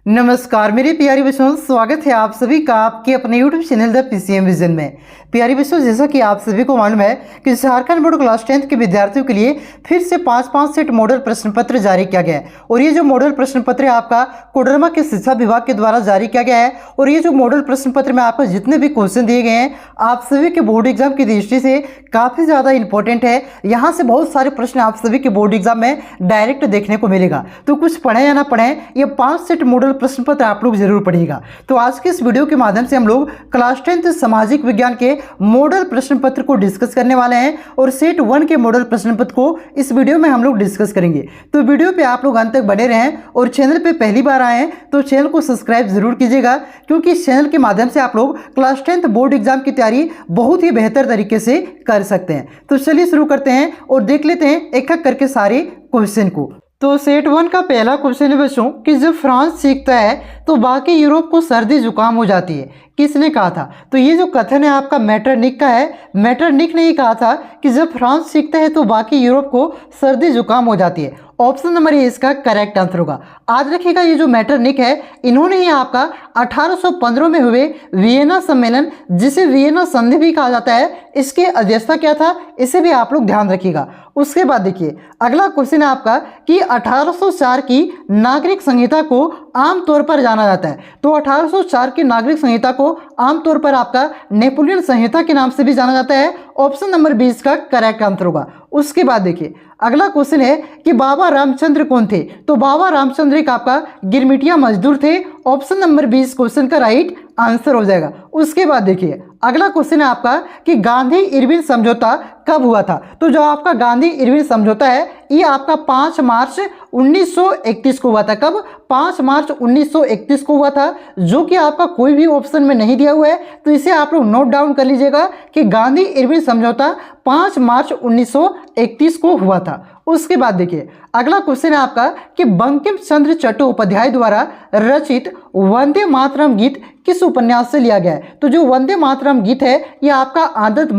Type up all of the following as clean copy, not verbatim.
नमस्कार मेरे प्यारे बच्चों, स्वागत है आप सभी का आपके अपने YouTube channel the PCM vision में। प्यारे बच्चों, जैसा कि आप सभी को मालूम है कि झारखंड बोर्ड क्लास 10th के विद्यार्थियों के लिए फिर से 5 सेट मॉडल प्रश्न पत्र जारी किया गया है। और ये जो मॉडल प्रश्न पत्र है आपका कोडरमा के शिक्षा विभाग के द्वारा जारी किया गया है। और ये जो मॉडल प्रश्न पत्र में आपको जितने भी क्वेश्चन दिए गए हैं आप सभी के बोर्ड एग्जाम की दृष्टि से काफ़ी ज़्यादा इंपॉर्टेंट है। यहाँ से बहुत सारे प्रश्न आप सभी के बोर्ड एग्जाम में डायरेक्ट देखने को मिलेगा। तो कुछ पढ़ें या ना पढ़ें, ये 5 सेट मॉडल प्रश्न पत्र आप लोग जरूर पढ़िएगा। तो आज के इस वीडियो के माध्यम से हम लोग क्लास 10th सामाजिक विज्ञान के मॉडल प्रश्न पत्र को डिस्कस करने वाले हैं और सेट 1 के मॉडल प्रश्न पत्र को इस वीडियो में हम लोग डिस्कस करेंगे। तो वीडियो पे आप लोग अंत तक बने रहें और चैनल पे पहली बार आए हैं तो चैनल को सब्सक्राइब जरूर कीजिएगा, क्योंकि इस चैनल के माध्यम से आप लोग क्लास 10th बोर्ड एग्जाम की तैयारी बहुत ही बेहतर तरीके से कर सकते हैं। तो चलिए शुरू करते हैं और देख लेते हैं एक एक करके सारे क्वेश्चन को। तो सेट 1 का पहला क्वेश्चन है बच्चों कि जब फ्रांस सीखता है तो बाकी यूरोप को सर्दी जुकाम हो जाती है, किसने कहा था? तो ये जो कथन है आपका मैटरनिक का है। मैटरनिक ने ही कहा था कि जब फ्रांस सीखता है तो बाकी यूरोप को सर्दी जुकाम हो जाती है। ऑप्शन नंबर ए इसका करेक्ट आंसर होगा। आज रखिएगा, ये जो मैटरनिक है इन्होंने ही आपका 1815 में हुए वियना सम्मेलन, जिसे वियना संधि भी कहा जाता है, इसकी अध्यक्षता क्या था, इसे भी आप लोग ध्यान रखिएगा। उसके बाद देखिए अगला क्वेश्चन है आपका कि 1804 की नागरिक संहिता को आमतौर पर जाना जाता है। तो 1804 की नागरिक संहिता को आमतौर पर आपका नेपोलियन संहिता के नाम से भी जाना जाता है। ऑप्शन नंबर 20 का करेक्ट आंसर होगा। उसके बाद देखिए अगला क्वेश्चन है कि बाबा रामचंद्र कौन थे? तो बाबा रामचंद्र एक आपका गिरमिटिया मजदूर थे। ऑप्शन नंबर 20 क्वेश्चन का राइट आंसर हो जाएगा। उसके बाद देखिए अगला क्वेश्चन है आपका कि गांधी इरविन समझौता कब हुआ था? तो जो आपका गांधी इरविन समझौता है ये आपका 5 मार्च 1931 को हुआ था। कब? 5 मार्च 1931 को हुआ था, जो कि आपका कोई भी ऑप्शन में नहीं दिया हुआ है। तो इसे आप लोग नोट डाउन कर लीजिएगा कि गांधी इरविन समझौता 5 मार्च 1931 को हुआ था। उसके बाद देखिए अगला क्वेश्चन है आपका कि बंकिम चंद्र चट्टोपाध्याय द्वारा रचित वंदे मातरम गीत किस उपन्यास से लिया गया है? तो जो वंदे मातरम गीत है ये आपका आनंद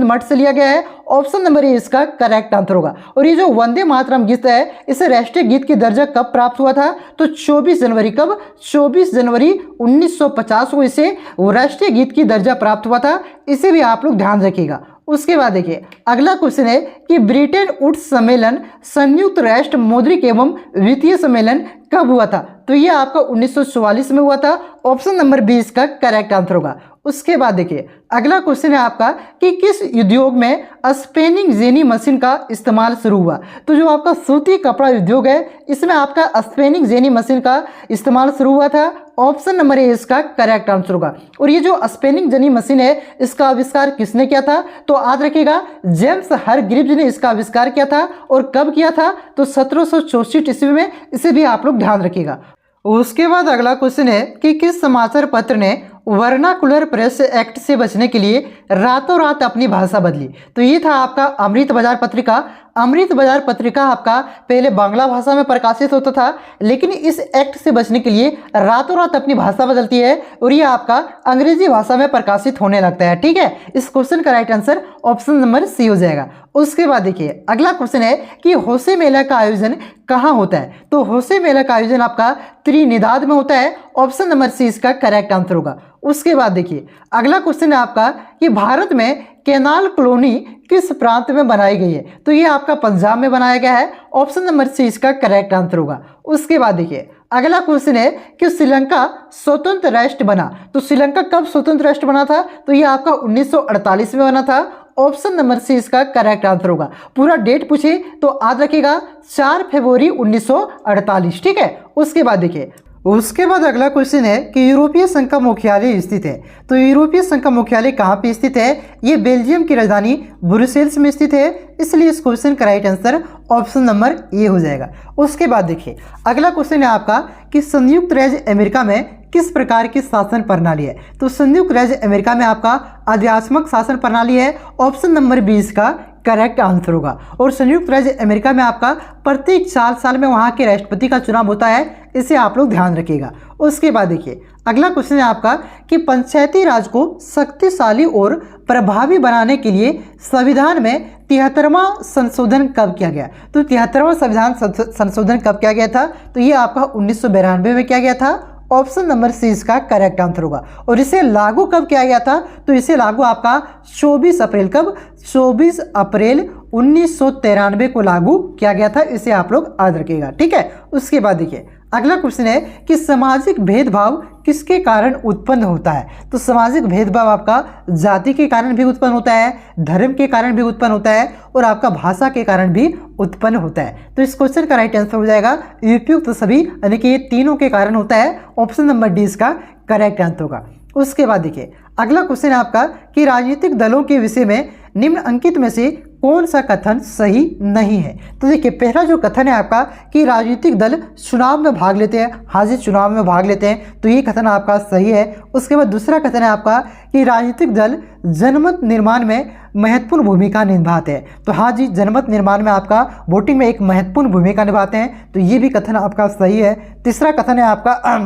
मठ से लिया गया है। ऑप्शन नंबर ए इसका करेक्ट आंसर होगा। और ये जो वंदे मातरम गीत है इसे राष्ट्रीय गीत की दर्जा कब प्राप्त हुआ था? तो 24 जनवरी। कब? 24 जनवरी 1950 को इसे राष्ट्रीय गीत की दर्जा प्राप्त हुआ था। इसे भी आप लोग ध्यान रखिएगा। उसके बाद देखिए अगला क्वेश्चन है कि ब्रिटेन वुड्स सम्मेलन संयुक्त राष्ट्र मौद्रिक एवं वित्तीय सम्मेलन कब हुआ था? तो ये आपका 1944 में हुआ था। ऑप्शन नंबर 20 का करेक्ट आंसर होगा। उसके बाद देखिए अगला क्वेश्चन है आपका कि किस उद्योग में स्पिनिंग जेनी मशीन का इस्तेमाल शुरू हुआ? तो जो आपका सूती कपड़ा उद्योग है इसमें आपका स्पिनिंग जेनी मशीन का इस्तेमाल शुरू हुआ था। ऑप्शन नंबर ए इसका करेक्ट आंसर होगा। और ये जो स्पिनिंग जेनी मशीन है इसका आविष्कार किसने किया था? तो याद रखिएगा जेम्स हरग्रीव्स ने इसका आविष्कार किया था। और कब किया था? तो 1764 ईस्वी में। इसे भी आप लोग ध्यान रखिएगा। उसके बाद अगला क्वेश्चन है कि किस समाचार पत्र ने वर्नाकुलर प्रेस एक्ट से बचने के लिए रातों रात अपनी भाषा बदली? तो ये था आपका अमृत बाजार पत्रिका। अमृत बाजार पत्रिका आपका पहले बांग्ला भाषा में प्रकाशित होता था, लेकिन इस एक्ट से बचने के लिए रातों रात अपनी भाषा बदलती है और ये आपका अंग्रेजी भाषा में प्रकाशित होने लगता है। ठीक है, इस क्वेश्चन का right answer option number C हो जाएगा। उसके बाद देखिए अगला क्वेश्चन है कि होसे मेला का आयोजन कहाँ होता है? तो होसे मेला का आयोजन आपका त्रिनिदाद में होता है। ऑप्शन नंबर सी इसका करेक्ट आंसर होगा। उसके बाद देखिए अगला क्वेश्चन है आपका कि भारत में कैनाल कॉलोनी किस प्रांत में बनाई गई है? तो ये आपका पंजाब में बनाया गया है। ऑप्शन नंबर सी इसका करेक्ट आंसर होगा। उसके बाद देखिए अगला क्वेश्चन है कि श्रीलंका स्वतंत्र राष्ट्र बना। तो श्रीलंका कब स्वतंत्र राष्ट्र बना था? तो ये आपका 1948 में बना था। ऑप्शन नंबर सी इसका करेक्ट आंसर होगा। पूरा डेट पूछे तो याद रखिएगा 4 फरवरी 1948। ठीक है। उसके बाद देखिए उसके बाद अगला क्वेश्चन है कि यूरोपीय संघ का मुख्यालय स्थित है। तो यूरोपीय संघ का मुख्यालय कहाँ पे स्थित है? ये बेल्जियम की राजधानी ब्रुसेल्स में स्थित है। इसलिए इस क्वेश्चन का right answer option number A हो जाएगा। उसके बाद देखिए अगला क्वेश्चन है आपका कि संयुक्त राज्य अमेरिका में किस प्रकार की शासन प्रणाली है? तो संयुक्त राज्य अमेरिका में आपका आध्यात्मक शासन प्रणाली है। ऑप्शन नंबर 20 का करेक्ट आंसर होगा। और संयुक्त राज्य अमेरिका में आपका प्रत्येक 4 साल में वहाँ के राष्ट्रपति का चुनाव होता है, इसे आप लोग ध्यान रखिएगा। उसके बाद देखिए अगला क्वेश्चन है आपका कि पंचायती राज को शक्तिशाली और प्रभावी बनाने के लिए संविधान में 73वां संशोधन कब किया गया? तो 73वां संविधान संशोधन कब किया गया था? तो ये आपका 1992 में किया गया था। ऑप्शन नंबर सी इसका करेक्ट आंसर होगा। और इसे लागू कब किया गया था? तो इसे लागू आपका 24 अप्रैल कब? 24 अप्रैल 1993 को लागू किया गया था। इसे आप लोग याद रखिएगा, ठीक है। उसके बाद देखिए अगला क्वेश्चन है कि सामाजिक भेदभाव किसके कारण उत्पन्न होता है? तो सामाजिक भेदभाव आपका जाति के कारण भी उत्पन्न होता है, धर्म के कारण भी उत्पन्न होता है और आपका भाषा के कारण भी उत्पन्न होता है। तो इस क्वेश्चन का राइट आंसर हो जाएगा उपयुक्त सभी, यानी कि ये तीनों के कारण होता है। ऑप्शन नंबर डी इसका करेक्ट आंसर होगा। उसके बाद देखिए अगला क्वेश्चन है आपका कि राजनीतिक दलों के विषय में निम्नलिखित में से कौन सा कथन सही नहीं है? तो देखिए पहला जो कथन है आपका कि राजनीतिक दल चुनाव में भाग लेते हैं, हाँ जी चुनाव में भाग लेते हैं, तो ये कथन आपका सही है। उसके बाद दूसरा कथन है आपका कि राजनीतिक दल जनमत निर्माण में महत्वपूर्ण भूमिका निभाते हैं, तो हाँ जी जनमत निर्माण में आपका वोटिंग में एक महत्वपूर्ण भूमिका निभाते हैं, तो ये भी कथन आपका सही है। तीसरा कथन है आपका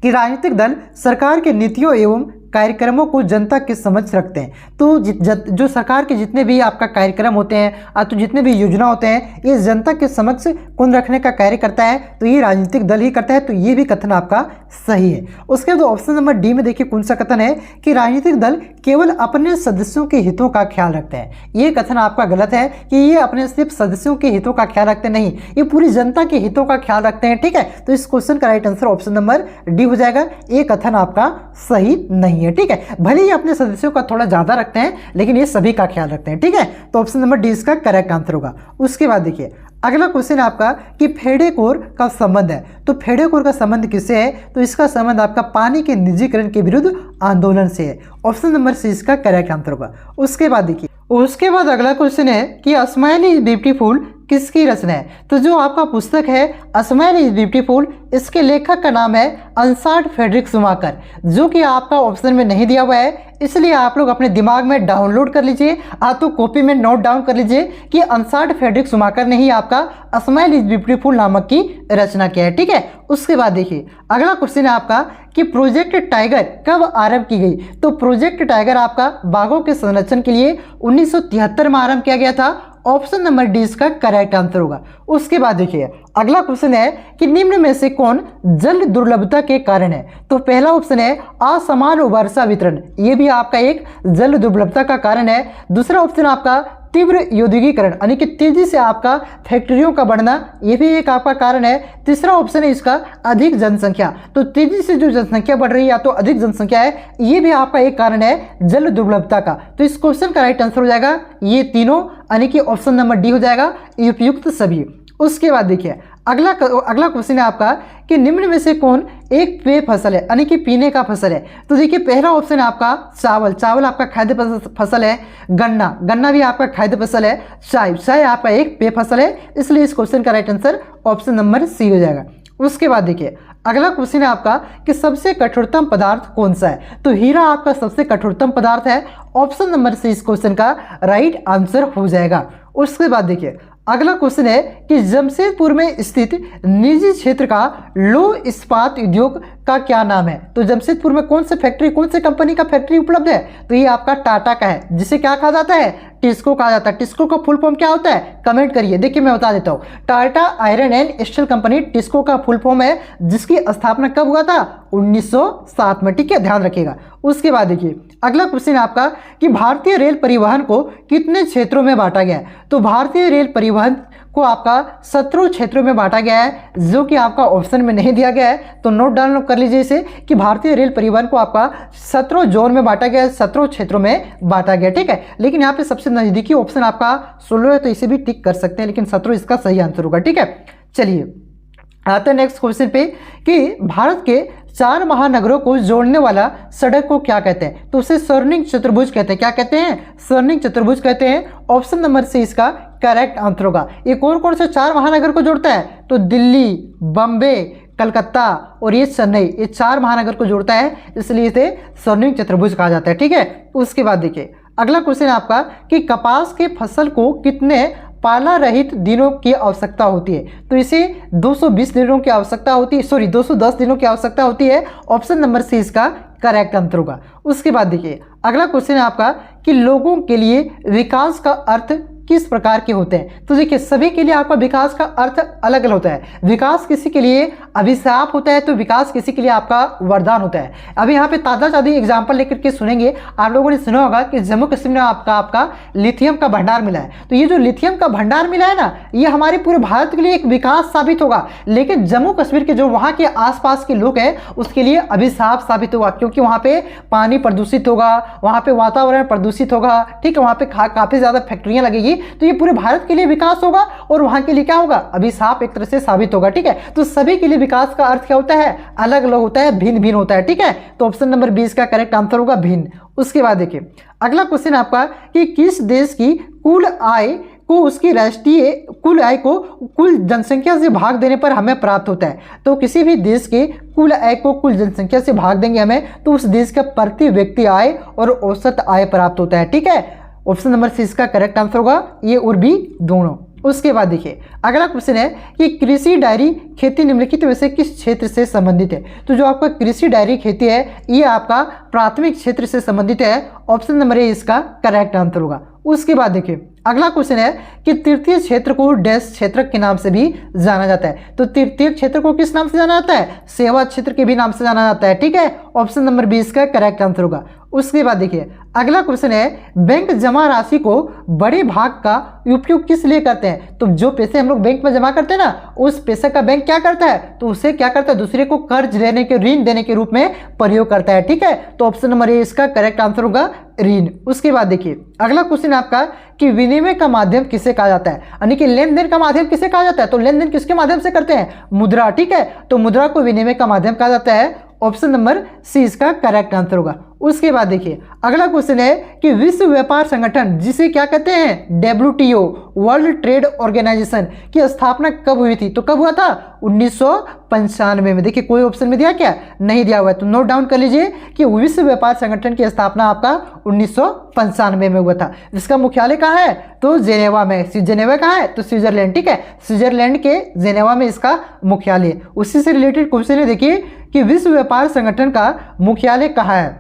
कि राजनीतिक दल सरकार के नीतियों एवं कार्यक्रमों को जनता के समक्ष रखते हैं। तो जो सरकार के जितने भी आपका कार्यक्रम होते हैं तो जितने भी योजना होते हैं ये जनता के समक्ष कौन रखने का कार्य करता है? तो ये राजनीतिक दल ही करता है, तो ये भी कथन आपका सही है। उसके बाद ऑप्शन नंबर डी में देखिए कौन सा कथन है कि राजनीतिक दल केवल अपने सदस्यों के हितों का ख्याल रखते हैं। ये कथन आपका गलत है कि ये अपने सिर्फ सदस्यों के हितों का ख्याल रखते नहीं, ये पूरी जनता के हितों का ख्याल रखते हैं, ठीक है। तो इस क्वेश्चन का right answer option number D हो जाएगा। ये कथन आपका सही नहीं है, ठीक है। भले ही अपने सदस्यों का थोड़ा ज्यादा रखते हैं लेकिन ये सभी का ख्याल रखते हैं, ठीक है। तो ऑप्शन नंबर डी इसका करेक्ट आंसर होगा। उसके बाद देखिए अगला क्वेश्चन है आपका कि फेडेकोर का संबंध है, तो फेडेकोर का संबंध किससे है? तो इसका संबंध आपका पानी के निजीकरण के विरुद्ध आंदोलन से है। ऑप्शन नंबर सी इसका करेक्ट आंसर होगा। उसके बाद देखिए उसके बाद अगला क्वेश्चन है कि अ स्माइल इज ब्यूटीफुल किसकी रचना है? तो जो आपका पुस्तक है अ स्माइल इज ब्यूटीफुल, इसके लेखक का नाम है अर्नस्ट फ्रेडरिक शुमाकर, जो कि आपका ऑप्शन में नहीं दिया हुआ है, इसलिए आप लोग अपने दिमाग में डाउनलोड कर लीजिए, तो कॉपी में नोट डाउन कर लीजिए कि अर्नस्ट फ्रेडरिक शुमाकर ने ही आपका अ स्माइल इज ब्यूटीफुल नामक की रचना किया है, ठीक है। उसके बाद देखिए अगला क्वेश्चन है आपका कि प्रोजेक्ट टाइगर कब आरंभ की गई? तो प्रोजेक्ट टाइगर आपका बाघों के संरक्षण के लिए 1973 में आरंभ किया गया था। ऑप्शन नंबर डी इसका करेक्ट आंसर होगा। उसके बाद देखिए अगला क्वेश्चन है कि निम्न में से कौन जल दुर्लभता के कारण है? तो पहला ऑप्शन है असमान वर्षा वितरण, ये भी आपका एक जल दुर्लभता का कारण है। दूसरा ऑप्शन आपका तीव्र औद्योगिकरण, यानी कि तेजी से आपका फैक्ट्रियों का बढ़ना, ये भी एक आपका कारण है। तीसरा ऑप्शन है इसका अधिक जनसंख्या, तो तेजी से जो जनसंख्या बढ़ रही है या तो अधिक जनसंख्या है, ये भी आपका एक कारण है जल दुर्लभता का। तो इस क्वेश्चन का राइट आंसर हो जाएगा ये तीनों, यानी कि ऑप्शन नंबर डी हो जाएगा उपयुक्त सभी। उसके बाद देखिए अगला क्वेश्चन है आपका कि निम्न में से कौन एक पेय फसल है, यानी कि पीने का फसल है? तो देखिए पहला ऑप्शन है आपका चावल, चावल आपका खाद्य फसल है। गन्ना, गन्ना भी आपका खाद्य फसल है। चाय, चाय आपका एक पेय फसल है, इसलिए इस क्वेश्चन का right answer option number C हो जाएगा। उसके बाद देखिए अगला क्वेश्चन है आपका कि सबसे कठोरतम पदार्थ कौन सा है? तो हीरा आपका सबसे कठोरतम पदार्थ है। ऑप्शन नंबर सी इस क्वेश्चन का राइट आंसर हो जाएगा। उसके बाद देखिए अगला क्वेश्चन है कि जमशेदपुर में स्थित निजी क्षेत्र का लौह इस्पात उद्योग का क्या नाम है? तो जमशेदपुर में कौन सी फैक्ट्री, कौन सी कंपनी का फैक्ट्री उपलब्ध है? तो ये आपका टाटा का है, जिसे क्या कहा जाता है? टिस्को कहा जाता है। टिस्को का फुल फॉर्म क्या होता है? कमेंट करिए, देखिए मैं बता देता हूँ। Tata iron and steel company TISCO का फुल फॉर्म है, जिसकी स्थापना कब हुआ था? 1907 में, ठीक है, ध्यान रखिएगा। उसके बाद देखिए अगला क्वेश्चन आपका कि भारतीय रेल परिवहन को कितने क्षेत्रों में बांटा गया है? तो भारतीय रेल परिवहन को आपका 17 क्षेत्रों में बांटा गया है, जो कि आपका ऑप्शन में नहीं दिया गया है, तो नोट डाउन कर लीजिए इसे कि भारतीय रेल परिवहन को आपका 17 जोन में बांटा गया है, 17 क्षेत्रों में बांटा गया, ठीक है। लेकिन यहाँ पे सबसे नजदीकी ऑप्शन आपका 16 है, तो इसे भी टिक कर सकते हैं, लेकिन 17 इसका सही आंसर होगा, ठीक है। चलिए आते हैं नेक्स्ट क्वेश्चन पे कि भारत के 4 महानगरों को जोड़ने वाला सड़क को क्या कहते हैं? तो उसे स्वर्णिम चतुर्भुज कहते हैं। क्या कहते हैं? स्वर्णिम चतुर्भुज कहते हैं। ऑप्शन नंबर सी इसका करेक्ट आंसर होगा। ये कौन से 4 महानगर को जोड़ता है? तो दिल्ली, बम्बे, कलकत्ता और ये चेन्नई, ये 4 महानगर को जोड़ता है, इसलिए इसे स्वर्णिम चतुर्भुज कहा जाता है, ठीक है। उसके बाद देखिए अगला क्वेश्चन है आपका कि कपास के फसल को कितने पाला रहित दिनों की आवश्यकता होती है? तो इसे 220 दिनों की आवश्यकता होती है, 210 दिनों की आवश्यकता होती है। ऑप्शन नंबर सी इसका करेक्ट आंसर होगा। उसके बाद देखिए अगला क्वेश्चन है आपका कि लोगों के लिए विकास का अर्थ किस प्रकार के होते हैं? तो देखिए सभी के लिए आपका विकास का अर्थ अलग अलग होता है। विकास किसी के लिए अभिशाप होता है तो विकास किसी के लिए आपका वरदान होता है। अभी यहाँ पे ताज़ा ताज़ा एग्जाम्पल लेकर के सुनेंगे। आप लोगों ने सुना होगा कि जम्मू कश्मीर में आपका लिथियम का भंडार मिला है। तो ये जो लिथियम का भंडार मिला है ना, ये हमारे पूरे भारत के लिए एक विकास साबित होगा, लेकिन जम्मू कश्मीर के जो वहाँ के आसपास के लोग हैं उसके लिए अभिशाप साबित होगा, क्योंकि वहाँ पे पानी प्रदूषित होगा, वहाँ पे वातावरण प्रदूषित होगा, ठीक है, वहाँ पे काफ़ी ज़्यादा फैक्ट्रियाँ लगेगी। तो ये पूरे भारत के लिए विकास होगा और वहां के लिए क्या होगा? अभिशाप एक तरह से साबित होगा। ठीक है, तो सभी के लिए विकास का अर्थ क्या होता है? अलग अलग होता है, भिन्न भिन्न होता है। ठीक है, तो ऑप्शन नंबर 20 का करेक्ट आंसर होगा भिन्न। उसके बाद देखिए अगला क्वेश्चन आपका कि किस देश की कुल आय को उसकी राष्ट्रीय कुल आय को कुल जनसंख्या से भाग देने पर हमें प्राप्त होता है? तो किसी भी देश के कुल आय को कुल जनसंख्या से भाग देंगे हमें, तो उस देश का प्रति व्यक्ति आय और औसत आय प्राप्त होता है। ठीक है, ऑप्शन नंबर सी इसका करेक्ट आंसर होगा, ये और बी दोनों। उसके बाद देखिए अगला क्वेश्चन है कि कृषि डायरी खेती निम्नलिखित में से किस क्षेत्र से संबंधित है? तो जो आपका कृषि डायरी खेती है ये आपका प्राथमिक क्षेत्र से संबंधित है। ऑप्शन नंबर ए इसका करेक्ट आंसर होगा। उसके बाद देखिए अगला क्वेश्चन है कि तृतीय क्षेत्र को डैश क्षेत्र के नाम से भी जाना जाता है? तो तृतीय क्षेत्र को किस नाम से जाना जाता है? सेवा क्षेत्र के भी नाम से जाना जाता है। ठीक है, ऑप्शन नंबर 20 का करेक्ट आंसर होगा। उसके बाद देखिए अगला क्वेश्चन है बैंक जमा राशि को बड़े भाग का उपयोग किस लिए करते हैं? तो जो पैसे हम लोग बैंक में जमा करते हैं ना, उस पैसे का बैंक क्या करता है? तो उसे क्या करता है? दूसरे को कर्ज लेने के, ऋण देने के रूप में प्रयोग करता है। ठीक है, तो ऑप्शन नंबर ए इसका करेक्ट आंसर होगा ऋण। उसके बाद देखिए अगला क्वेश्चन आपका कि विनिमय का माध्यम किसे कहा जाता है? यानी कि लेन देन का माध्यम किसे कहा जाता है? तो लेन देन किसके माध्यम से करते हैं? मुद्रा। ठीक है, तो मुद्रा को विनिमय का माध्यम कहा जाता है। ऑप्शन नंबर सी इसका करेक्ट आंसर होगा। उसके बाद देखिए अगला क्वेश्चन है कि विश्व व्यापार संगठन जिसे क्या कहते हैं? WTO वर्ल्ड ट्रेड ऑर्गेनाइजेशन की स्थापना कब हुई थी? तो कब हुआ था? 1995 में। देखिए कोई ऑप्शन में दिया क्या? नहीं दिया हुआ है, तो नोट डाउन कर लीजिए कि विश्व व्यापार संगठन की स्थापना आपका 1995 में हुआ था। इसका मुख्यालय कहाँ है? तो जेनेवा में। जेनेवा कहाँ है? तो स्विट्जरलैंड। ठीक है, स्विट्जरलैंड के जेनेवा में इसका मुख्यालय। उसी से रिलेटेड क्वेश्चन है देखिए कि विश्व व्यापार संगठन का मुख्यालय कहाँ है?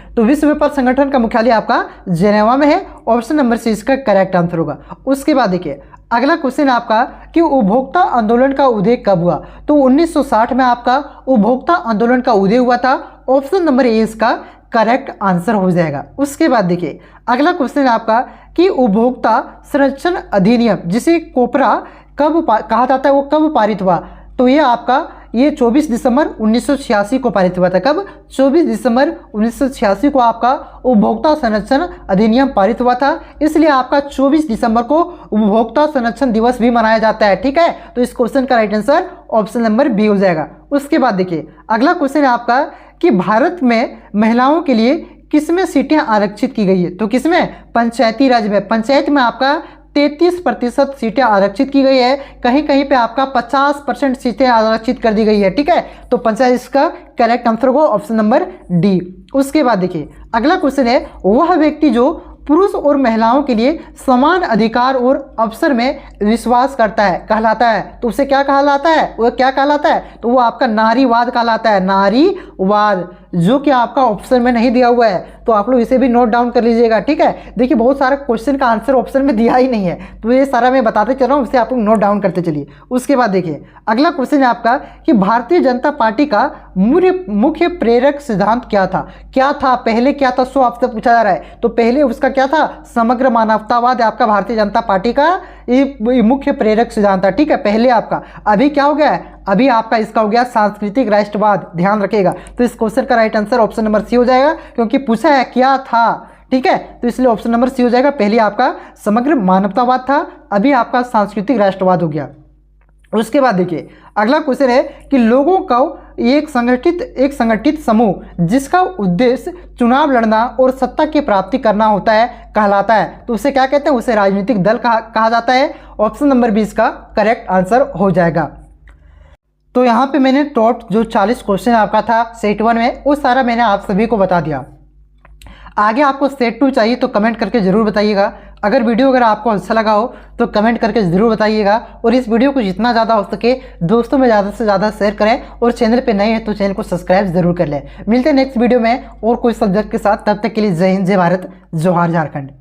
तो विश्व व्यापार संगठन का मुख्यालय आपका जेनेवा में है। ऑप्शन नंबर सी इसका करेक्ट आंसर होगा। उसके बाद देखिए अगला क्वेश्चन आपका कि उपभोक्ता आंदोलन का उदय कब हुआ? तो 1960 में आपका उपभोक्ता आंदोलन का उदय हुआ था। ऑप्शन नंबर ए इसका करेक्ट आंसर हो जाएगा। उसके बाद देखिए अगला क्वेश्चन आपका कि उपभोक्ता संरक्षण अधिनियम जिसे कोपरा कब कहा जाता है, वो कब पारित हुआ? तो ये आपका 24 दिसंबर 1986 को पारित हुआ था। कब? 24 दिसंबर 1986 को आपका उपभोक्ता संरक्षण अधिनियम पारित हुआ था, इसलिए आपका 24 दिसंबर को उपभोक्ता संरक्षण दिवस भी मनाया जाता है। ठीक है, तो इस क्वेश्चन का right answer option number B हो जाएगा। उसके बाद देखिए अगला क्वेश्चन है आपका कि भारत में महिलाओं के लिए किसमें सीटें आरक्षित की गई है? तो किसमें? पंचायती राज में। पंचायत में आपका 33% सीटें आरक्षित की गई है। कहीं कहीं पे आपका 50% सीटें आरक्षित कर दी गई है। ठीक है, तो पंचायत इसका करेक्ट आंसर होगा ऑप्शन नंबर डी। उसके बाद देखिए अगला क्वेश्चन है वह व्यक्ति जो पुरुष और महिलाओं के लिए समान अधिकार और अवसर में विश्वास करता है कहलाता है। तो उसे क्या कहलाता है? वह क्या कहलाता है? तो वो आपका नारीवाद कहलाता है। नारीवाद, जो कि आपका ऑप्शन में नहीं दिया हुआ है, तो आप लोग इसे भी नोट डाउन कर लीजिएगा। ठीक है, देखिए बहुत सारा क्वेश्चन का आंसर ऑप्शन में दिया ही नहीं है, तो ये सारा मैं बताते चल रहा हूँ, उसे आप लोग नोट डाउन करते चलिए। उसके बाद देखिए अगला क्वेश्चन है आपका कि भारतीय जनता पार्टी का मुख्य प्रेरक सिद्धांत क्या था? क्या था पहले, क्या था, सो आपसे पूछा जा रहा है। तो पहले उसका क्या था? समग्र मानवतावाद आपका भारतीय जनता पार्टी का ये मुख्य प्रेरक सिद्धांत था। ठीक है, पहले आपका। अभी क्या हो गया है? अभी आपका इसका हो गया सांस्कृतिक राष्ट्रवाद। ध्यान रखिएगा, तो इस क्वेश्चन का right answer option number C हो जाएगा, क्योंकि पूछा है क्या था। ठीक है, तो इसलिए ऑप्शन नंबर सी हो जाएगा। पहले आपका समग्र मानवतावाद था, अभी आपका सांस्कृतिक राष्ट्रवाद हो गया। उसके बाद देखिए अगला क्वेश्चन है कि लोगों का एक संगठित समूह जिसका उद्देश्य चुनाव लड़ना और सत्ता की प्राप्ति करना होता है कहलाता है। तो उसे क्या कहते हैं? उसे राजनीतिक दल कहा जाता है। ऑप्शन नंबर 20 का करेक्ट आंसर हो जाएगा। तो यहाँ पे मैंने टॉप जो 40 क्वेश्चन आपका था सेट 1 में, वो सारा मैंने आप सभी को बता दिया। आगे आपको सेट 2 चाहिए तो कमेंट करके ज़रूर बताइएगा। अगर आपको अच्छा लगा हो तो कमेंट करके ज़रूर बताइएगा और इस वीडियो को जितना ज़्यादा हो सके दोस्तों में ज़्यादा से ज़्यादा शेयर करें और चैनल पे नए हैं तो चैनल को सब्सक्राइब ज़रूर कर लें। मिलते हैं नेक्स्ट वीडियो में और कोई सब्जेक्ट के साथ, तब तक के लिए जय हिंद, जय भारत, जोहार झारखंड।